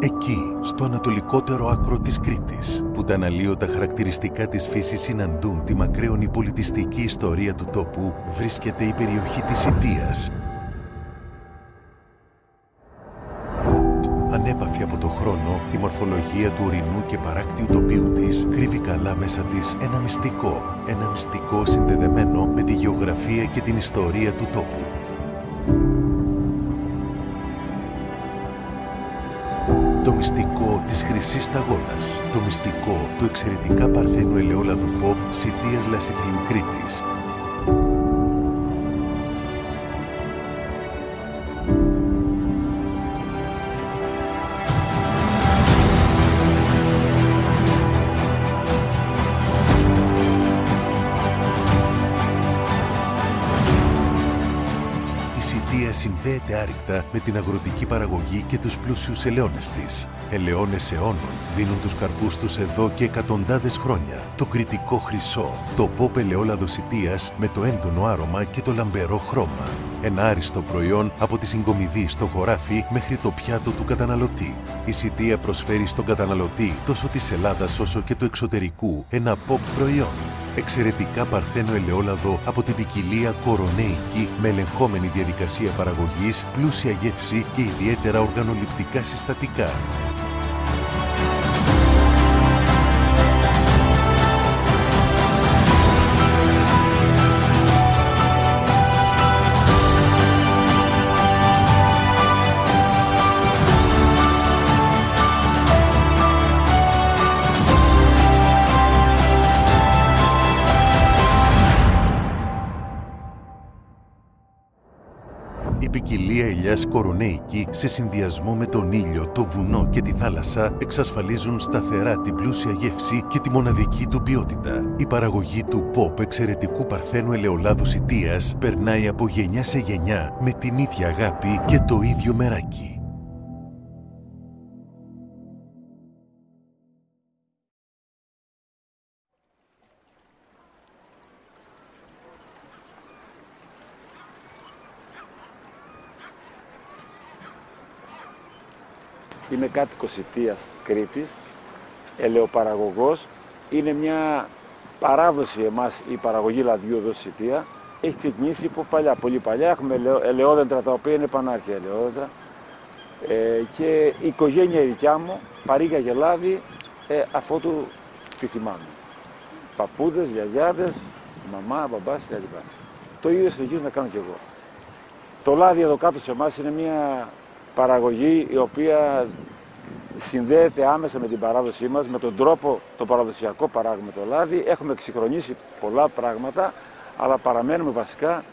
Εκεί, στο ανατολικότερο άκρο της Κρήτης, που τα αναλύωτα χαρακτηριστικά της φύσης συναντούν τη μακραίωνη πολιτιστική ιστορία του τόπου, βρίσκεται η περιοχή της Ιττίας. Ανέπαφη από το χρόνο, η μορφολογία του ορεινού και παράκτιου τοπίου της κρύβει καλά μέσα της ένα μυστικό συνδεδεμένο με τη γεωγραφία και την ιστορία του τόπου. Το μυστικό της Χρυσής Σταγόνας, το μυστικό του εξαιρετικά παρθένου ελαιόλαδου pop Σιτίας Λασιθίου Κρήτης. Η Σιτία συνδέεται άρρηκτα με την αγροτική παραγωγή και τους πλούσιους ελαιώνες της. Ελαιώνες αιώνων δίνουν τους καρπούς τους εδώ και εκατοντάδες χρόνια. Το κρητικό χρυσό, το pop ελαιόλαδο Σιτίας με το έντονο άρωμα και το λαμπερό χρώμα. Ένα άριστο προϊόν από τη συγκομιδή στο χωράφι μέχρι το πιάτο του καταναλωτή. Η Σιτία προσφέρει στον καταναλωτή τόσο της Ελλάδας όσο και του εξωτερικού ένα pop προϊόν. Εξαιρετικά παρθένο ελαιόλαδο από την ποικιλία κορονέικη με ελεγχόμενη διαδικασία παραγωγής, πλούσια γεύση και ιδιαίτερα οργανοληπτικά συστατικά. Η ποικιλία ελιάς κορονέικη σε συνδυασμό με τον ήλιο, το βουνό και τη θάλασσα εξασφαλίζουν σταθερά την πλούσια γεύση και τη μοναδική του ποιότητα. Η παραγωγή του pop εξαιρετικού παρθένου ελαιολάδου Σιτίας περνάει από γενιά σε γενιά με την ίδια αγάπη και το ίδιο μεράκι. Είμαι κάτοικος Σιτίας Κρήτης, ελαιοπαραγωγός. Είναι μια παράδοση εμάς η παραγωγή λαδιού εδώ στη Σιτία. Έχει ξεκινήσει από παλιά, πολύ παλιά. Έχουμε ελαιόδεντρα τα οποία είναι πανάρχια ελαιόδεντρα. Και η οικογένεια η δικιά μου παρήγαγε λάδι αφότου τη θυμάμαι. Παππούδες, γιαγιάδες, μαμά, μπαμπάς κλπ. Το ίδιο συνεχίζω να κάνω κι εγώ. Το λάδι εδώ κάτω σε εμάς είναι μια παραγωγή η οποία συνδέεται άμεσα με την παράδοσή μας, με τον τρόπο το παραδοσιακό παράγουμε το λάδι. Έχουμε εξυγχρονίσει πολλά πράγματα, αλλά παραμένουμε βασικά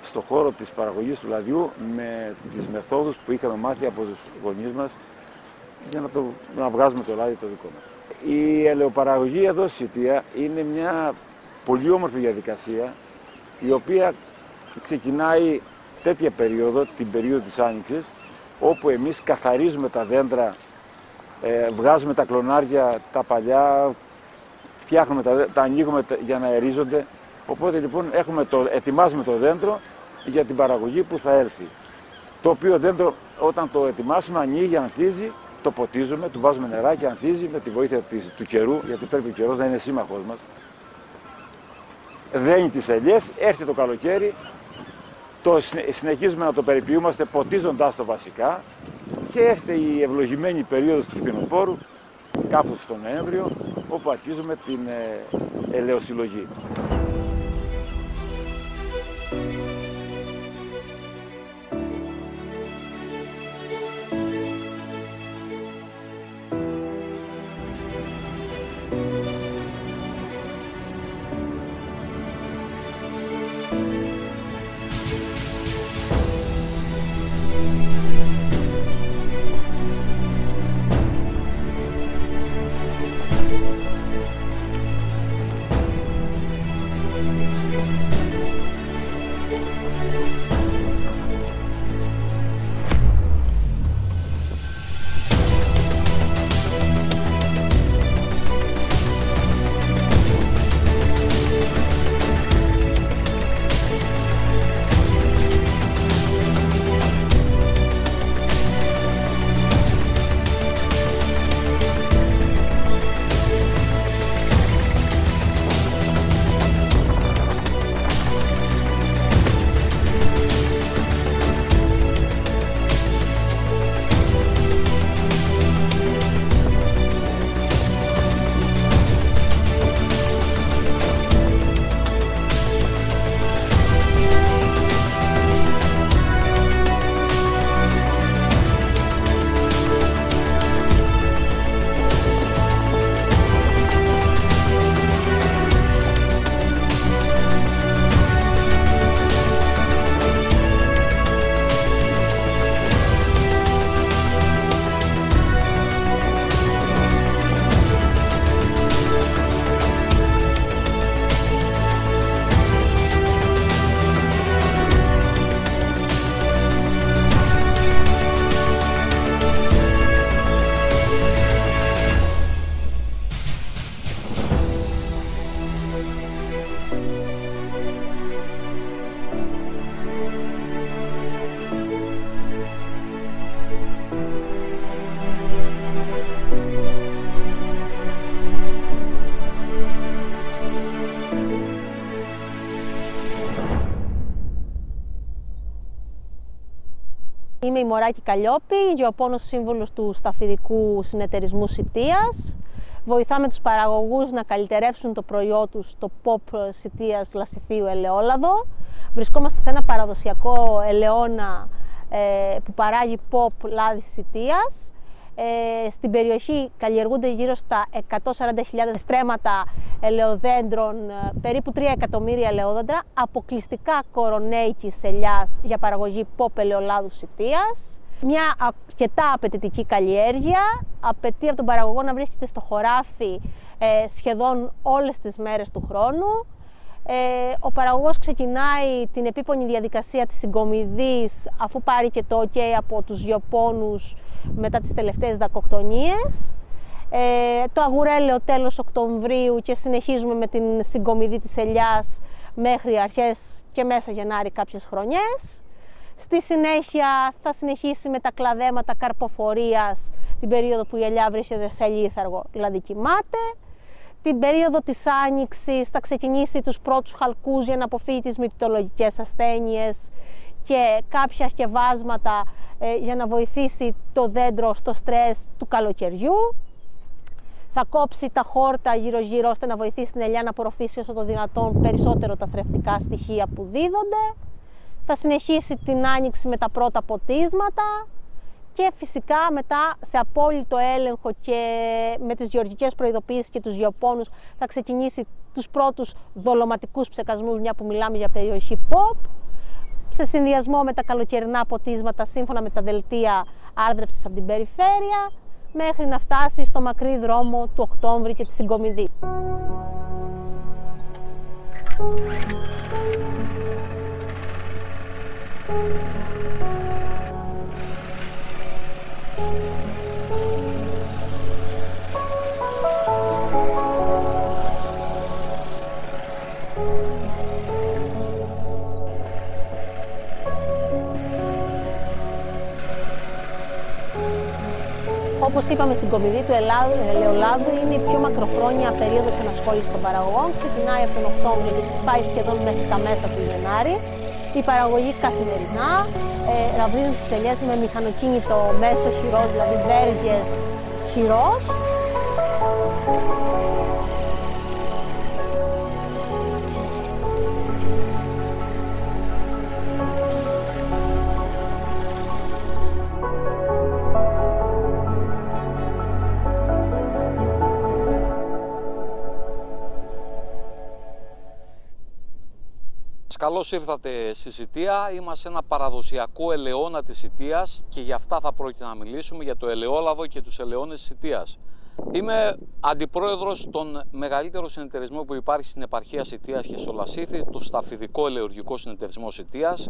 στον χώρο της παραγωγής του λαδιού με τις μεθόδους που είχαμε μάθει από τους γονείς μας για να βγάζουμε το λάδι το δικό μας. Η ελαιοπαραγωγή εδώ στη Σιτία είναι μια πολύ όμορφη διαδικασία, η οποία ξεκινάει τέτοια περίοδο, την περίοδο της Άνοιξης, όπου εμείς καθαρίζουμε τα δέντρα, βγάζουμε τα κλονάρια, τα φτιάχνουμε τα ανοίγουμε για να αερίζονται. Οπότε λοιπόν ετοιμάζουμε το δέντρο για την παραγωγή που θα έρθει. Το οποίο δέντρο όταν το ετοιμάσουμε ανοίγει, ανθίζει, το ποτίζουμε, του βάζουμε νεράκι, ανθίζει με τη βοήθεια του καιρού, γιατί πρέπει ο καιρός να είναι σύμμαχός μας. Δένει τις ελιές, έρθει το καλοκαίρι, συνεχίζουμε να το περιποιούμαστε ποτίζοντάς το βασικά και έρχεται η ευλογημένη περίοδος του φθινοπόρου, κάπου στο Νοέμβριο, όπου αρχίζουμε την ελαιοσυλλογή. Είμαι η Μωράκη Καλλιόπη, γεωπόνος σύμβουλος του Σταφυδικού Συνεταιρισμού Σιτίας. Βοηθάμε τους παραγωγούς να καλυτερεύσουν το προϊόν τους στο POP Σιτίας Λασιθίου ελαιόλαδο. Βρισκόμαστε σε ένα παραδοσιακό ελαιόνα που παράγει POP λάδι Σιτίας. Στην περιοχή καλλιεργούνται γύρω στα 140.000 στρέμματα ελαιοδέντρων, περίπου 3 εκατομμύρια ελαιόδεντρα, αποκλειστικά κορονέικης ελιάς για παραγωγή POP ελαιολάδου Σιτίας. Μια αρκετά απαιτητική καλλιέργεια, απαιτεί από τον παραγωγό να βρίσκεται στο χωράφι σχεδόν όλες τις μέρες του χρόνου. Ο παραγωγός ξεκινάει την επίπονη διαδικασία της συγκομιδής αφού πάρει και το OK από τους γεωπόνους μετά τις τελευταίες δακοκτονίες. Το αγουρέλαιο τέλος Οκτωβρίου και συνεχίζουμε με την συγκομιδή της ελιάς μέχρι αρχές και μέσα Γενάρη κάποιες χρονιές. Στη συνέχεια θα συνεχίσει με τα κλαδέματα καρποφορίας την περίοδο που η ελιά βρίσκεται σε λίθαργο, δηλαδή κοιμάται. Την περίοδο της άνοιξης θα ξεκινήσει τους πρώτους χαλκούς για να αποφύγει τις μυτολογικές ασθένειες και κάποια σκευάσματα για να βοηθήσει το δέντρο στο στρες του καλοκαιριού. Θα κόψει τα χόρτα γύρω-γύρω ώστε να βοηθήσει την ελιά να απορροφήσει όσο το δυνατόν περισσότερο τα θρεπτικά στοιχεία που δίδονται. Θα συνεχίσει την άνοιξη με τα πρώτα ποτίσματα και φυσικά μετά σε απόλυτο έλεγχο και με τις γεωργικές προειδοποιήσεις και τους γεωπόνους θα ξεκινήσει τους πρώτους δολωματικούς ψεκασμούς, μια που μιλάμε για περιοχή POP, σε συνδυασμό με τα καλοκαιρινά ποτίσματα σύμφωνα με τα δελτία άρδρευσης από την περιφέρεια, μέχρι να φτάσει στο μακρύ δρόμο του Οκτώβρη και τη συγκομιδή. Όπως είπαμε, στην συγκομιδή του ελαιολάδου είναι η πιο μακροχρόνια περίοδος ενασχόλησης των παραγωγών. Ξεκινάει από τον Οκτώβριο και πάει σχεδόν μέχρι τα μέσα του Γενάρη. Η παραγωγή καθημερινά ραβδίζουν τις ελιές με μηχανοκίνητο μέσο χειρός, δηλαδή βέργες χειρός. Καλώς ήρθατε στη Σιτία. Είμαστε ένα παραδοσιακό ελαιόνα της Σιτίας και για αυτά θα πρόκειται να μιλήσουμε, για το ελαιόλαδο και τους ελαιώνες της Σιτίας. Είμαι αντιπρόεδρος των μεγαλύτερων συνεταιρισμών που υπάρχει στην επαρχία Σιτίας και στο Λασίθι, το Σταφυδικό Ελαιουργικό Συνεταιρισμό Σιτίας,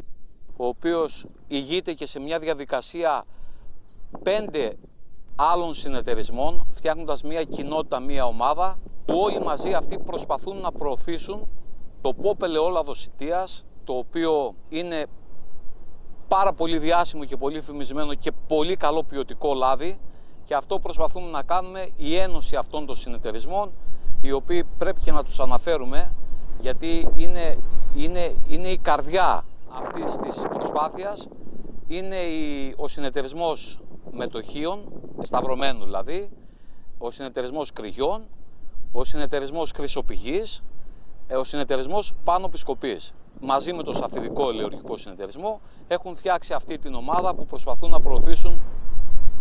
ο οποίος ηγείται και σε μια διαδικασία 5 άλλων συνεταιρισμών, φτιάχνοντας μια κοινότητα, μια ομάδα, που όλοι μαζί αυτοί προσπαθούν να προωθήσουν το POP ελαιόλαδο Σιτίας, το οποίο είναι πάρα πολύ διάσημο και πολύ φημισμένο και πολύ καλό ποιοτικό λάδι, και αυτό προσπαθούμε να κάνουμε η ένωση αυτών των συνεταιρισμών, οι οποίοι πρέπει και να τους αναφέρουμε γιατί είναι η καρδιά αυτής της προσπάθειας. Είναι ο συνεταιρισμός μετοχίων, σταυρωμένου δηλαδή, ο συνεταιρισμός κρυγιών, ο συνεταιρισμός χρυσοπηγής, ο συνεταιρισμός Πάνο Πισκοπής. Μαζί με το Σταφυδικό Ελαιουργικό Συνεταιρισμό έχουν φτιάξει αυτή την ομάδα που προσπαθούν να προωθήσουν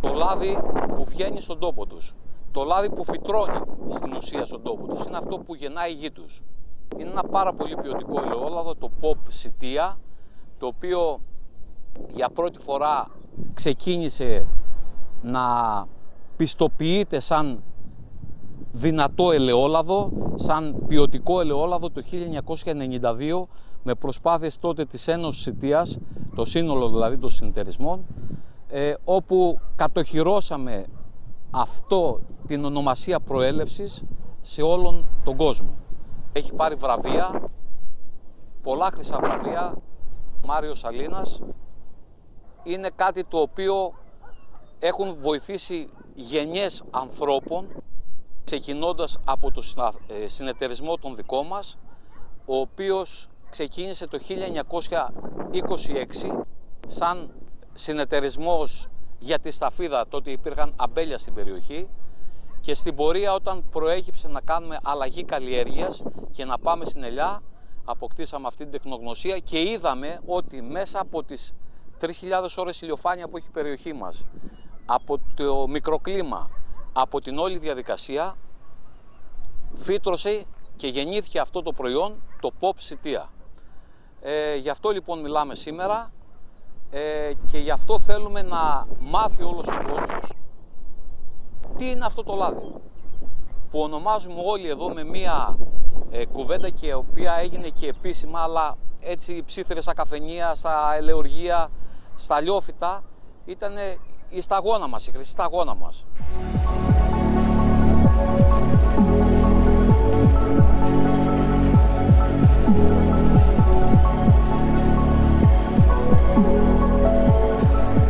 το λάδι που βγαίνει στον τόπο τους. Το λάδι που φυτρώνει στην ουσία στον τόπο τους. Είναι αυτό που γεννάει η γη τους. Είναι ένα πάρα πολύ ποιοτικό ελαιόλαδο, το POP Σιτία, το οποίο για πρώτη φορά ξεκίνησε να πιστοποιείται σαν δυνατό ελαιόλαδο, σαν ποιοτικό ελαιόλαδο το 1992, με προσπάθειες τότε της Ένωσης Σιτίας, το σύνολο δηλαδή των συνεταιρισμών, όπου κατοχυρώσαμε αυτό την ονομασία προέλευσης σε όλον τον κόσμο. Έχει πάρει βραβεία, πολλά χρυσά βραβεία, Μάριος Σαλίνας. Είναι κάτι το οποίο έχουν βοηθήσει γενιές ανθρώπων, ξεκινώντας από το συνεταιρισμό τον δικό μας, ο οποίος ξεκίνησε το 1926 σαν συνεταιρισμός για τη σταφίδα, τότε υπήρχαν αμπέλια στην περιοχή, και στην πορεία όταν προέκυψε να κάνουμε αλλαγή καλλιέργειας και να πάμε στην ελιά, αποκτήσαμε αυτή την τεχνογνωσία και είδαμε ότι μέσα από τις 3.000 ώρες ηλιοφάνεια που έχει η περιοχή μας, από το μικροκλίμα, από την όλη διαδικασία, φύτρωσε και γεννήθηκε αυτό το προϊόν, το POP Cytia. Γι' αυτό λοιπόν μιλάμε σήμερα και γι' αυτό θέλουμε να μάθει όλος ο κόσμος τι είναι αυτό το λάδι, που ονομάζουμε όλοι εδώ με μία κουβέντα και η οποία έγινε και επίσημα, αλλά έτσι ψήθυρες στα καφενεία, στα ελαιοργεία, στα λιόφυτα, ήταν η σταγόνα μας, η χρυσή σταγόνα μας.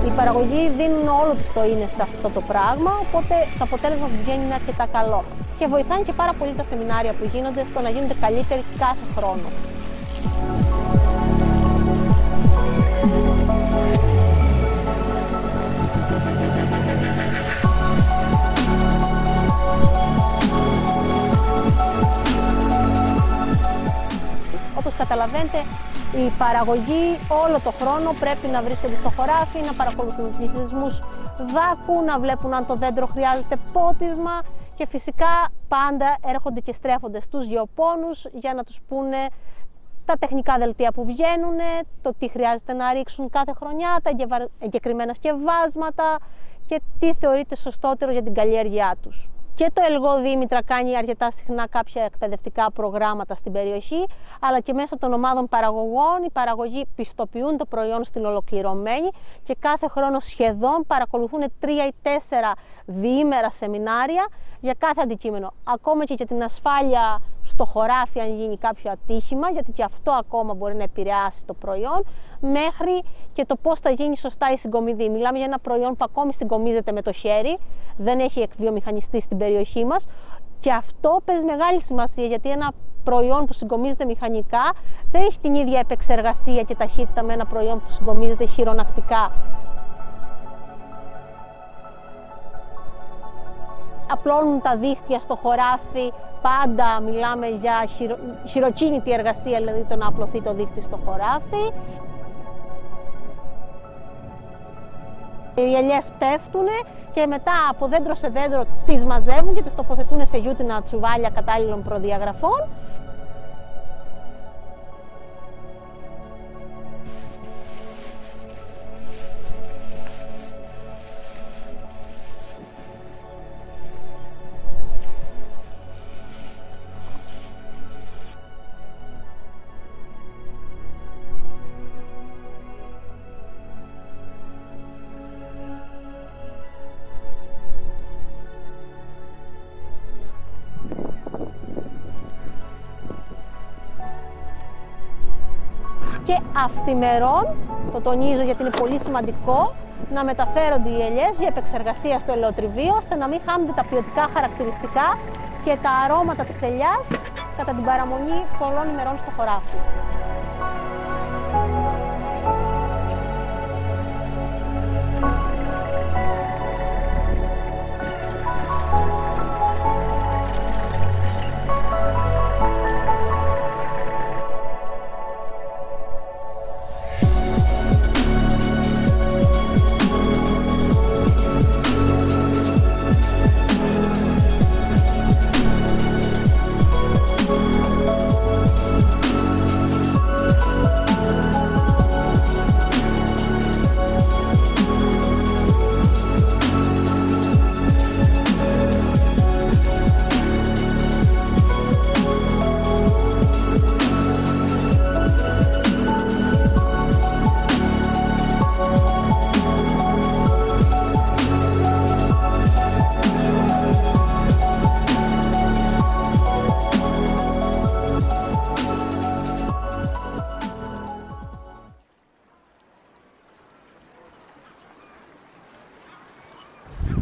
Οι παραγωγοί δίνουν όλο τους το είναι σε αυτό το πράγμα, οπότε το αποτέλεσμα που βγαίνει είναι αρκετά καλό. Και βοηθάνε και πάρα πολύ τα σεμινάρια που γίνονται στο να γίνονται καλύτεροι κάθε χρόνο. Όπως καταλαβαίνετε, οι παραγωγοί όλο το χρόνο πρέπει να βρίσκονται στο χωράφι, να παρακολουθούν τους πληθυσμούς δάκου, να βλέπουν αν το δέντρο χρειάζεται πότισμα και φυσικά πάντα έρχονται και στρέφονται στους γεωπόνους για να τους πούνε τα τεχνικά δελτία που βγαίνουν, το τι χρειάζεται να ρίξουν κάθε χρονιά, τα εγκεκριμένα σκευάσματα και τι θεωρείται σωστότερο για την καλλιέργειά τους. Και το ΕΛΓΟ Δήμητρα κάνει αρκετά συχνά κάποια εκπαιδευτικά προγράμματα στην περιοχή, αλλά και μέσω των ομάδων παραγωγών οι παραγωγοί πιστοποιούν το προϊόν στην ολοκληρωμένη και κάθε χρόνο σχεδόν παρακολουθούν 3 ή 4 διήμερα σεμινάρια για κάθε αντικείμενο. Ακόμα και για την ασφάλεια στο χωράφι αν γίνει κάποιο ατύχημα, γιατί και αυτό ακόμα μπορεί να επηρεάσει το προϊόν, μέχρι και το πώς θα γίνει σωστά η συγκομιδή. Μιλάμε για ένα προϊόν που ακόμη συγκομίζεται με το χέρι, δεν έχει εκβιομηχανιστεί στην περιοχή μας και αυτό παίζει μεγάλη σημασία, γιατί ένα προϊόν που συγκομίζεται μηχανικά δεν έχει την ίδια επεξεργασία και ταχύτητα με ένα προϊόν που συγκομίζεται χειρονακτικά. Απλώνουν τα δίχτυα στο χωράφι, πάντα μιλάμε για χειροκίνητη εργασία, δηλαδή το να απλωθεί το δίχτυ στο χωράφι. Οι ελιές πέφτουν και μετά από δέντρο σε δέντρο τις μαζεύουν και τις τοποθετούν σε γιούτινα τσουβάλια κατάλληλων προδιαγραφών. Και αυθημερών, το τονίζω γιατί είναι πολύ σημαντικό, να μεταφέρονται οι ελιές για επεξεργασία στο ελαιοτριβείο, ώστε να μην χάνονται τα ποιοτικά χαρακτηριστικά και τα αρώματα της ελιάς κατά την παραμονή πολλών ημερών στο χωράφι.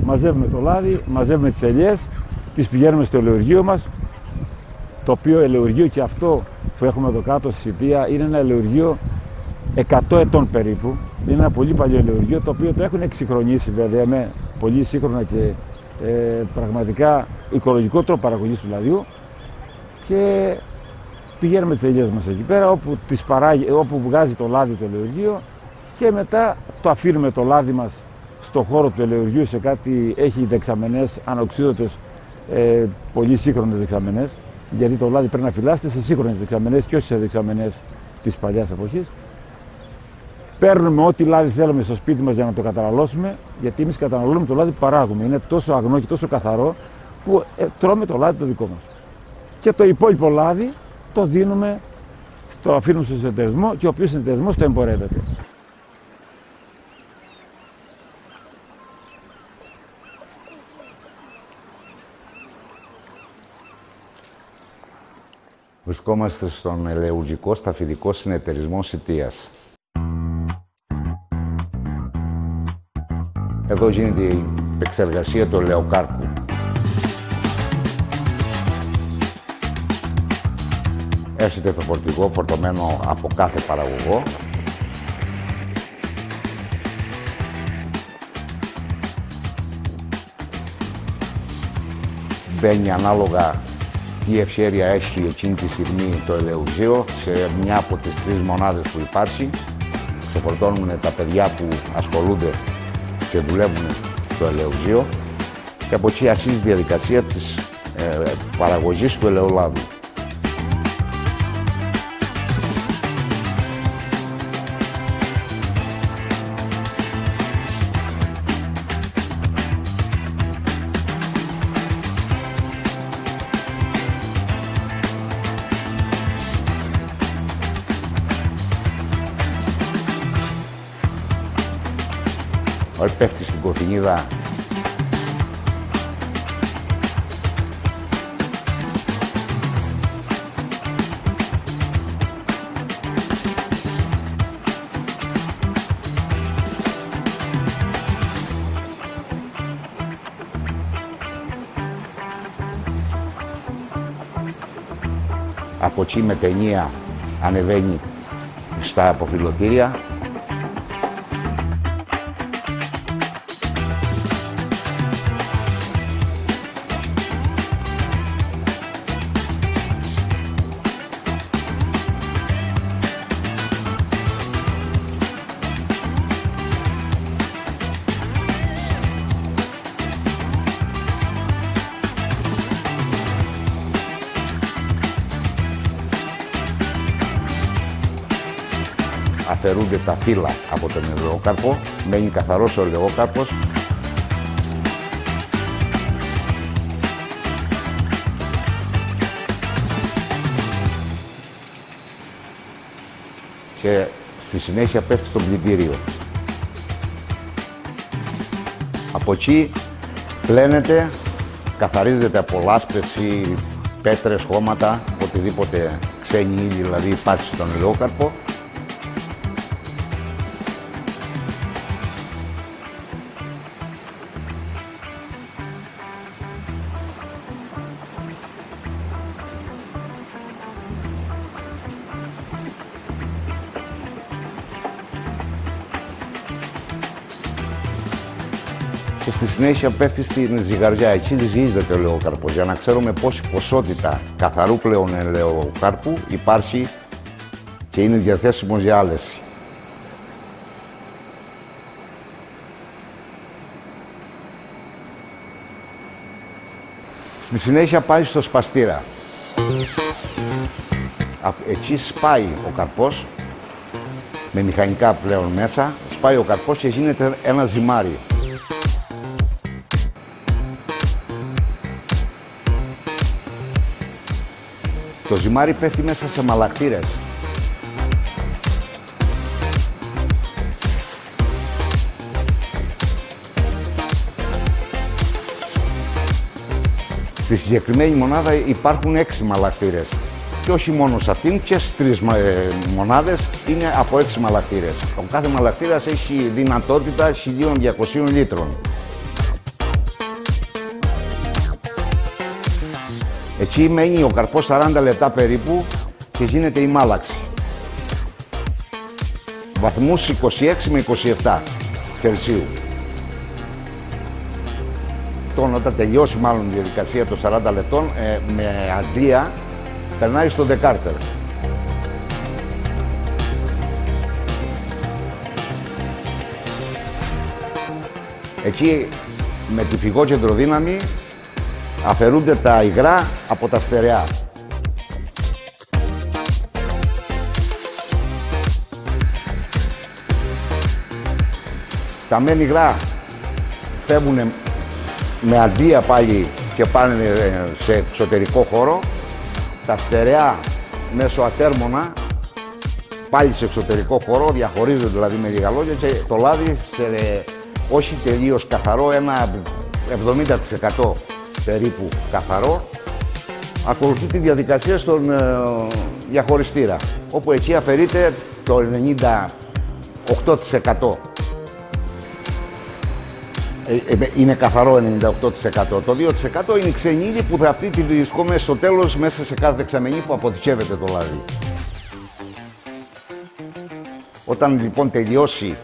Μαζεύουμε το λάδι, μαζεύουμε τις ελιές, τις πηγαίνουμε στο ελαιοργείο μας, το οποίο ελαιοργείο και αυτό που έχουμε εδώ κάτω στη Cytia είναι ένα ελαιοργείο 100 ετών περίπου, Είναι ένα πολύ παλιό ελαιουργείο, το οποίο το έχουν εξυγχρονίσει βέβαια με πολύ σύγχρονα και πραγματικά οικολογικό τρόπο παραγωγής του λαδιού, και πηγαίνουμε τις ελιές μας εκεί πέρα όπου, όπου βγάζει το λάδι το ελαιουργείο, και μετά το αφήνουμε το λάδι μας στο χώρο του ελαιουργείου σε κάτι, έχει δεξαμενές ανοξίδωτες, πολύ σύγχρονες δεξαμενές, γιατί το λάδι πρέπει να φυλάσσεται σε σύγχρονες δεξαμενές και όχι σε δεξαμενές της παλιάς εποχής. Παίρνουμε ό,τι λάδι θέλουμε στο σπίτι μας για να το καταναλώσουμε, γιατί εμείς καταναλώνουμε το λάδι που παράγουμε. Είναι τόσο αγνό και τόσο καθαρό που τρώμε το λάδι το δικό μας. Και το υπόλοιπο λάδι το δίνουμε, το αφήνουμε στο συνεταιρισμό, και ο οποίος συνεταιρισμός το εμπορεύεται. Βρισκόμαστε στον ελαιουργικό σταφιδικό συνεταιρισμό Σιτίας. Εδώ γίνεται η επεξεργασία του ελαιοκάρπου. Έρχεται το φορτηγό φορτωμένο από κάθε παραγωγό. Μπαίνει ανάλογα τι ευχέρεια έχει εκείνη τη στιγμή το ελαιουργείο σε μια από τις 3 μονάδες που υπάρχει. Το φορτώνουν τα παιδιά που ασχολούνται και δουλεύουν στο ελαιουργείο, και από εκεί αρχίζει η διαδικασία της παραγωγής του ελαιολάδου. Πέφτει στην κοφινίδα από εκεί με ταινία ανεβαίνει στα αποφυλωτήρια. Αφαιρούνται τα φύλλα από τον ελαιοκάρπο, μένει καθαρός ο ελαιοκάρπος. Και στη συνέχεια πέφτει στο πλυντήριο. Από εκεί πλένεται, καθαρίζεται από λάσπες ή πέτρες, χώματα, οτιδήποτε ξένη ύλη δηλαδή υπάρχει στον ελαιοκάρπο. Και στη συνέχεια πέφτει στην ζυγαριά. Εκεί ζυγίζεται ο ελαιοκάρπος για να ξέρουμε πόση ποσότητα καθαρού πλέον ελαιοκάρπου υπάρχει και είναι διαθέσιμος για άλεση. Στη συνέχεια πάει στο σπαστήρα. Εκεί σπάει ο καρπός με μηχανικά πλέον μέσα, σπάει ο καρπός και γίνεται ένα ζυμάρι. Το ζυμάρι πέφτει μέσα σε μαλακτήρες. Στη συγκεκριμένη μονάδα υπάρχουν 6 μαλακτήρες. Και όχι μόνο σε αυτήν, και στις 3 μονάδες είναι από 6 μαλακτήρες. Ο κάθε μαλακτήρας έχει δυνατότητα 1200 λίτρων. Εκεί μένει ο καρπός 40 λεπτά περίπου και γίνεται η μάλαξη. βαθμούς 26 με 27 Κελσίου. Όταν τελειώσει μάλλον η διαδικασία των 40 λεπτών, με αντλία περνάει στο δεκάρτερ. Εκεί με τη φυγόκεντρο δύναμη αφαιρούνται τα υγρά από τα στερεά. Τα μεν υγρά φεύγουν με αντλία πάλι και πάνε σε εξωτερικό χώρο. Τα στερεά μέσω ατέρμονα πάλι σε εξωτερικό χώρο, διαχωρίζονται δηλαδή με λίγα λόγια, και το λάδι σε όχι τελείως καθαρό, ένα 70% περίπου καθαρό, ακολουθεί τη διαδικασία στον διαχωριστήρα, όπου εκεί αφαιρείται το 98%. Είναι καθαρό 98%. Το 2% είναι η ξενήλη που αυτή τη βρισκόμαστε στο τέλος μέσα σε κάθε δεξαμενή που αποθηκεύεται το λάδι. Όταν λοιπόν τελειώσει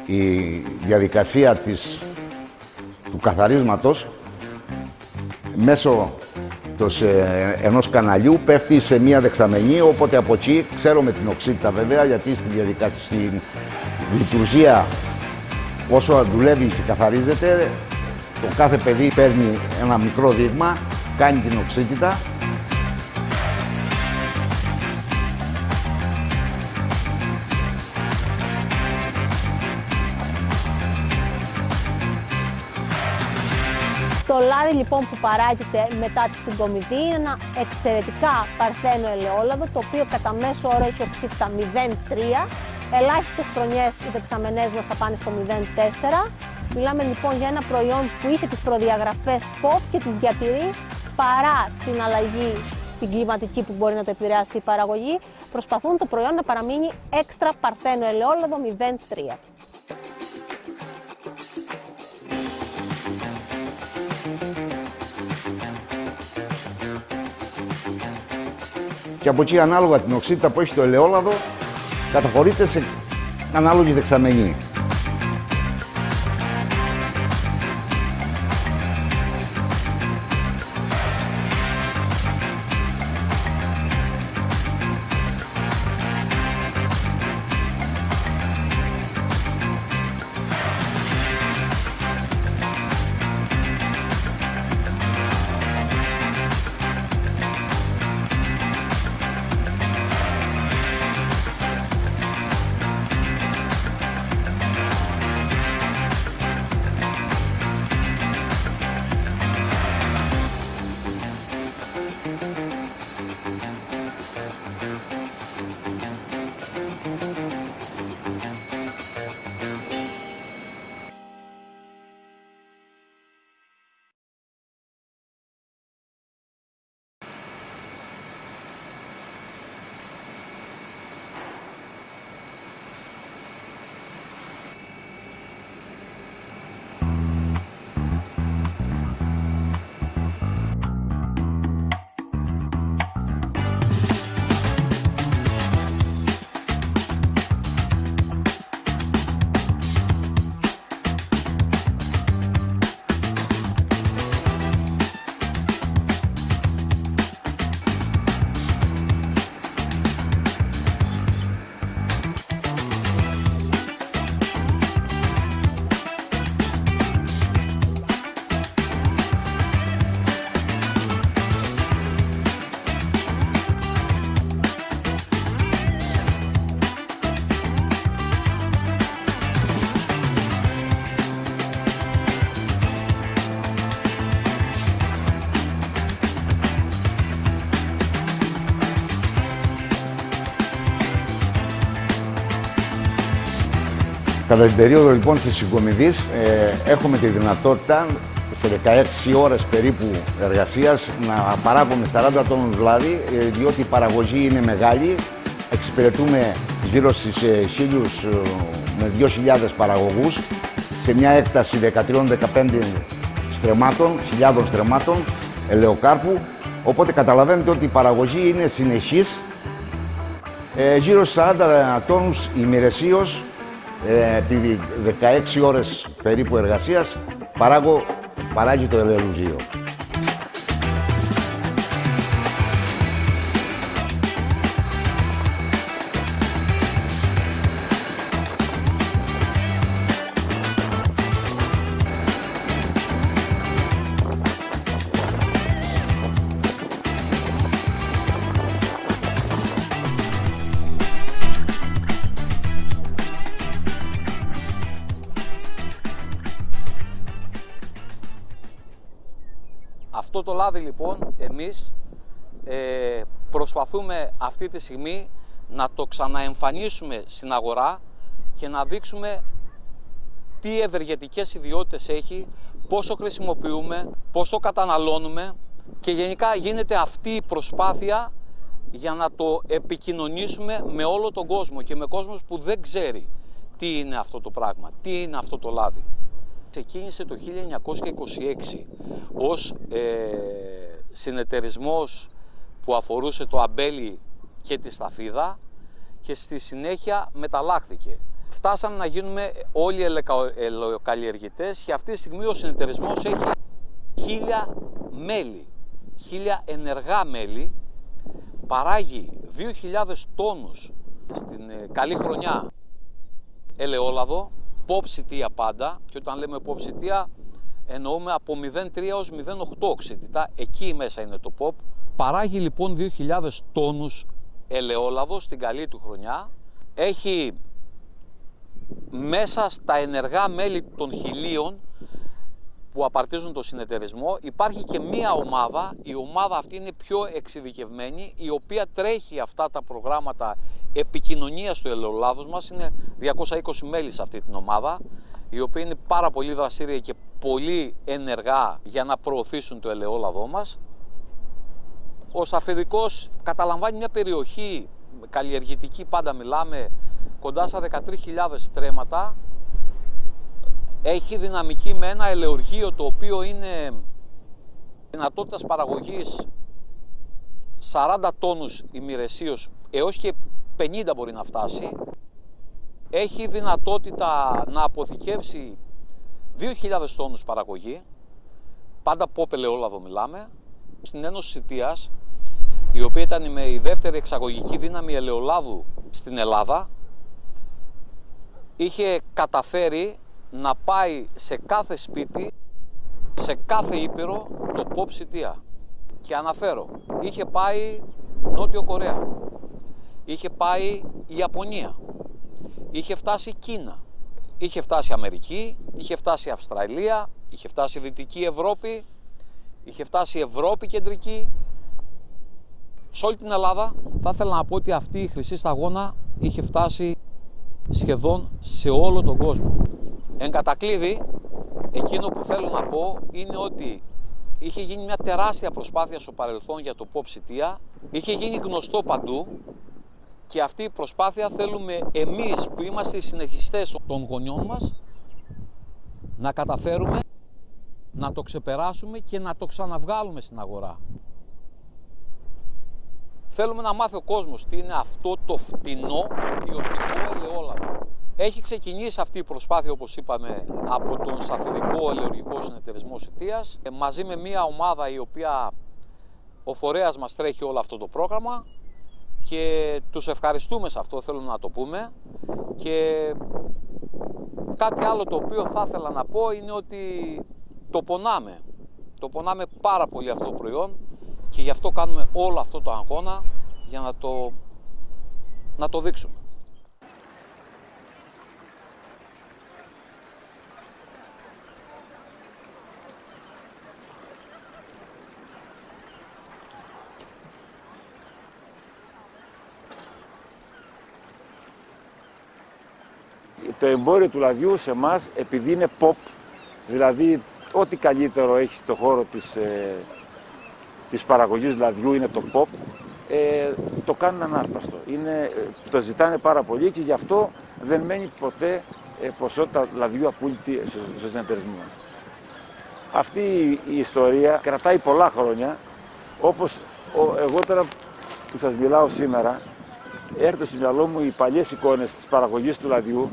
η διαδικασία του καθαρίσματος, μέσω ενός καναλιού πέφτει σε μία δεξαμενή, οπότε από εκεί ξέρουμε την οξύτητα βέβαια, γιατί στη λειτουργία όσο δουλεύει και καθαρίζεται, το κάθε παιδί παίρνει ένα μικρό δείγμα, κάνει την οξύτητα. Το λάδι λοιπόν που παράγεται μετά τη συγκομιδή είναι ένα εξαιρετικά παρθένο ελαιόλαδο, το οποίο κατά μέσο όρο έχει οξύτητα 0,3. Ελάχιστες χρονιές οι δεξαμενές μας θα πάνε στο 0,4. Μιλάμε λοιπόν για ένα προϊόν που είχε τις προδιαγραφές POP και τις διατηρεί παρά την αλλαγή την κλιματική που μπορεί να το επηρεάσει η παραγωγή. Προσπαθούν το προϊόν να παραμείνει έξτρα παρθένο ελαιόλαδο 0,3. Και από εκεί ανάλογα την οξύτητα που έχει το ελαιόλαδο καταχωρείται σε ανάλογη δεξαμενή. Κατά την περίοδο λοιπόν της συγκομιδής έχουμε τη δυνατότητα σε 16 ώρες περίπου εργασίας να παράγουμε 40 τόνους λάδι, διότι η παραγωγή είναι μεγάλη. Εξυπηρετούμε γύρω στις 1.000 με 2.000 παραγωγούς σε μια έκταση 13-15 χιλιάδων στρεμμάτων ελαιοκάρπου. Οπότε καταλαβαίνετε ότι η παραγωγή είναι συνεχής Γύρω στους 40 τόνους ημερησίως, επί 16 ώρες περίπου εργασίας, παράγει το ελαιολούζιο. Αυτό το λάδι λοιπόν εμείς προσπαθούμε αυτή τη στιγμή να το ξαναεμφανίσουμε στην αγορά και να δείξουμε τι ευεργετικές ιδιότητες έχει, πώς το χρησιμοποιούμε, πώς το καταναλώνουμε και γενικά γίνεται αυτή η προσπάθεια για να το επικοινωνήσουμε με όλο τον κόσμο και με κόσμος που δεν ξέρει τι είναι αυτό το πράγμα, τι είναι αυτό το λάδι. Ξεκίνησε το 1926 ως συνεταιρισμός που αφορούσε το αμπέλι και τη σταφίδα και στη συνέχεια μεταλλάχθηκε. Φτάσαμε να γίνουμε όλοι ελαιοκαλλιεργητές και αυτή τη στιγμή ο συνεταιρισμός έχει 1000 μέλη, 1000 ενεργά μέλη, παράγει 2.000 τόνους στην καλή χρονιά ελαιόλαδο, pop σιτία πάντα, και όταν λέμε pop σιτία εννοούμε από 0,3 έως 0,8 οξύτητα, εκεί μέσα είναι το pop. Παράγει λοιπόν 2.000 τόνους ελαιόλαδο στην καλή του χρονιά, έχει μέσα στα ενεργά μέλη των 1.000 που απαρτίζουν το συνεταιρισμό υπάρχει και μία ομάδα, η ομάδα αυτή είναι πιο εξειδικευμένη, η οποία τρέχει αυτά τα προγράμματα επικοινωνίας του ελαιολάδους μας. Είναι 220 μέλη σε αυτή την ομάδα, η οποία είναι πάρα πολύ δραστήρια και πολύ ενεργά για να προωθήσουν το ελαιόλαδό μας. Ο Σταφιδικός καταλαμβάνει μια περιοχή καλλιεργητική, πάντα μιλάμε, κοντά στα 13.000 στρέμματα. Έχει δυναμική με ένα ελαιοργείο το οποίο είναι δυνατότητας παραγωγής 40 τόνους ημερησίως έως και 50 μπορεί να φτάσει. Έχει δυνατότητα να αποθηκεύσει 2.000 τόνους παραγωγή, πάντα pop ελαιόλαδο μιλάμε. Στην Ένωση Σιτίας, η οποία ήταν η δεύτερη εξαγωγική δύναμη ελαιολάδου στην Ελλάδα, είχε καταφέρει να πάει σε κάθε σπίτι, σε κάθε ήπειρο το pop σιτία. Και αναφέρω, είχε πάει Νότιο Κορέα, είχε πάει Ιαπωνία, είχε φτάσει Κίνα, είχε φτάσει Αμερική, είχε φτάσει Αυστραλία, είχε φτάσει Δυτική Ευρώπη, είχε φτάσει Ευρώπη κεντρική. Σε όλη την Ελλάδα θα ήθελα να πω ότι αυτή η χρυσή σταγόνα είχε φτάσει σχεδόν σε όλο τον κόσμο. Εν κατακλείδη, εκείνο που θέλω να πω είναι ότι είχε γίνει μια τεράστια προσπάθεια στο παρελθόν για το pop σιτία, είχε γίνει γνωστό παντού και αυτή η προσπάθεια θέλουμε εμείς που είμαστε οι συνεχιστές των γονιών μας να καταφέρουμε να το ξεπεράσουμε και να το ξαναβγάλουμε στην αγορά. Θέλουμε να μάθει ο κόσμος τι είναι αυτό το φτηνό ποιοτικό ελαιόλαδο. Έχει ξεκινήσει αυτή η προσπάθεια, όπως είπαμε, από τον Σταφιδικό Ελαιοργικό Συνεταιρισμό Σιτίας, μαζί με μια ομάδα η οποία ο φορέας μας τρέχει όλο αυτό το πρόγραμμα και τους ευχαριστούμε σε αυτό, θέλω να το πούμε. Και κάτι άλλο το οποίο θα ήθελα να πω είναι ότι το πονάμε πάρα πολύ αυτό το προϊόν και γι' αυτό κάνουμε όλο αυτό το αγώνα για να το δείξουμε. Το εμπόριο του λαδιού σε εμάς, επειδή είναι pop, δηλαδή ό,τι καλύτερο έχει στο χώρο της παραγωγής λαδιού είναι το pop, το κάνουν ανάρπαστο. Το ζητάνε πάρα πολύ και γι' αυτό δεν μένει ποτέ ποσότητα λαδιού απόλυτη στο συνεταιρισμό. Αυτή η ιστορία κρατάει πολλά χρόνια, όπως εγώ τώρα που σας μιλάω σήμερα, έρχονται στο μυαλό μου οι παλιές εικόνες της παραγωγής του λαδιού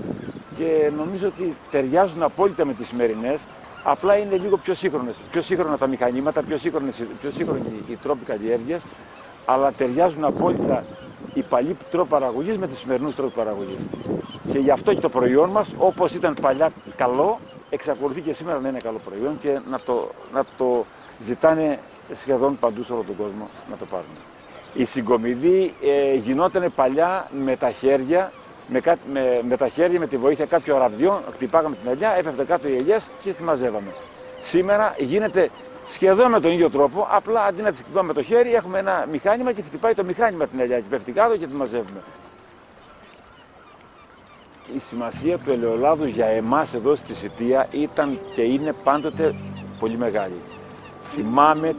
και νομίζω ότι ταιριάζουν απόλυτα με τις σημερινές, απλά είναι λίγο πιο σύγχρονες. Πιο σύγχρονα τα μηχανήματα, πιο σύγχρονοι οι τρόποι καλλιέργειας, αλλά ταιριάζουν απόλυτα οι παλιοί τρόποι παραγωγής με τους σημερινούς τρόπους παραγωγής. Και γι' αυτό και το προϊόν μας, όπως ήταν παλιά καλό, εξακολουθεί και σήμερα να είναι καλό προϊόν και να το ζητάνε σχεδόν παντού σε όλο τον κόσμο να το πάρουν. Η συγκομιδή γινόταν παλιά με τα χέρια, με τη βοήθεια κάποιων ραβδιών, χτυπάγαμε την ελιά, έπεφτε κάτω οι ελιές και τη μαζεύαμε. Σήμερα γίνεται σχεδόν με τον ίδιο τρόπο, απλά αντί να τη χτυπάμε με το χέρι, έχουμε ένα μηχάνημα και χτυπάει το μηχάνημα την ελιά και πέφτει κάτω και τη μαζεύουμε. Η σημασία του ελαιολάδου για εμάς εδώ στη Σιτία ήταν και είναι πάντοτε πολύ μεγάλη. Θυμάμαι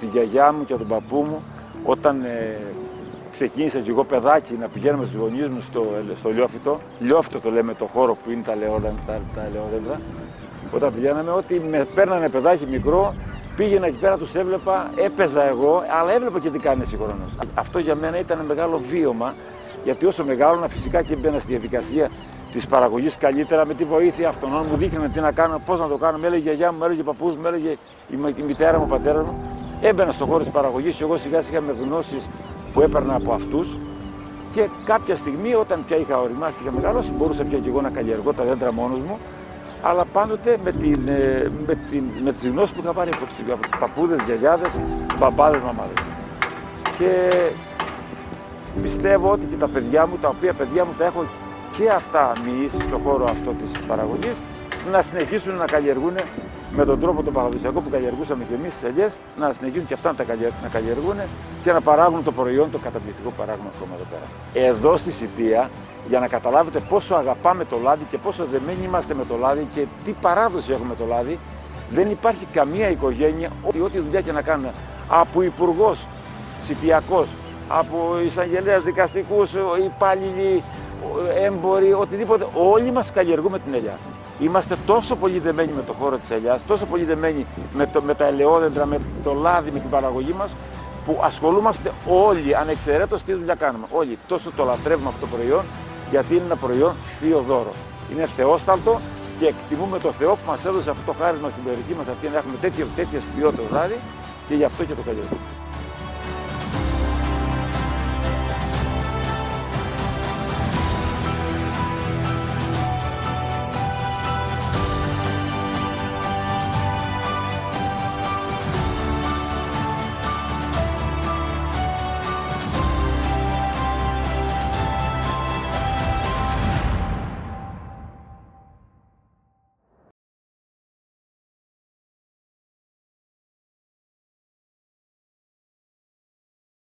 τη γιαγιά μου και τον παππού μου όταν ξεκίνησα και εγώ παιδάκι να πηγαίνουμε στους γονείς μου στο Λιόφυτο. Λιόφυτο το λέμε το χώρο που είναι τα ελαιόδεντρα. Όταν πηγαίναμε, ότι με παίρνανε παιδάκι μικρό, πήγαινα εκεί πέρα, τους έβλεπα, έπαιζα εγώ, αλλά έβλεπα και τι κάνει συγχρόνως. Αυτό για μένα ήταν μεγάλο βίωμα, γιατί όσο μεγάλωνα φυσικά και μπαίνα στη διαδικασία της παραγωγής καλύτερα, με τη βοήθεια αυτών μου δείχνανε τι να κάνω, πώς να το κάνω. Με έλεγε η γιαγιά μου, με έλεγε ο παππούς μου, με έλεγε η μητέρα μου, ο πατέρας μου. Έμπαινα στον χώρο της παραγωγής και εγώ σιγά σιγά με γνώσεις που έπαιρνα από αυτούς. Και κάποια στιγμή, όταν πια είχα οριμάσει και είχα μεγαλώσει, μπορούσα πια και εγώ να καλλιεργώ τα δέντρα μόνος μου. Αλλά πάντοτε με τις γνώσεις που είχα πάρει από τους παππούδες, γιαγιάδες, μπαμπάδες, μαμάδες. Και πιστεύω ότι και τα παιδιά μου, τα οποία παιδιά μου τα έχω και αυτά μοιήσει στον χώρο αυτό της παραγωγής, να συνεχίσουν να καλλιεργούν με τον τρόπο τον παραδοσιακό που καλλιεργούσαμε και εμείς στις ελιές, να συνεχίσουν και αυτά να καλλιεργούν και να παράγουν το προϊόν, το καταπληκτικό που παράγουμε ακόμα εδώ πέρα. Εδώ στη Σιτία, για να καταλάβετε πόσο αγαπάμε το λάδι και πόσο δεμένοι είμαστε με το λάδι και τι παράδοση έχουμε το λάδι, δεν υπάρχει καμία οικογένεια, ό,τι δουλειά και να κάνουμε, από υπουργός, σιτιακός, από εισαγγελέας, δικαστικούς, υπάλληλοι, έμποροι, οτιδήποτε, όλοι μας καλλιεργούμε την ελιά. Είμαστε τόσο πολύ δεμένοι με το χώρο της ελιάς, τόσο πολύ δεμένοι με τα ελαιόδεντρα, με το λάδι, με την παραγωγή μας, που ασχολούμαστε όλοι, ανεξαιρέτως τι δουλειά κάνουμε. Όλοι τόσο το λατρεύουμε αυτό το προϊόν, γιατί είναι ένα προϊόν θείο δώρο. Είναι θεόσταλτο και εκτιμούμε το Θεό που μας έδωσε αυτό το χάρισμα στην περιοχή μας αυτή, να έχουμε τέτοιες ποιότητες λάδι και γι' αυτό και το καλλιεργούμε.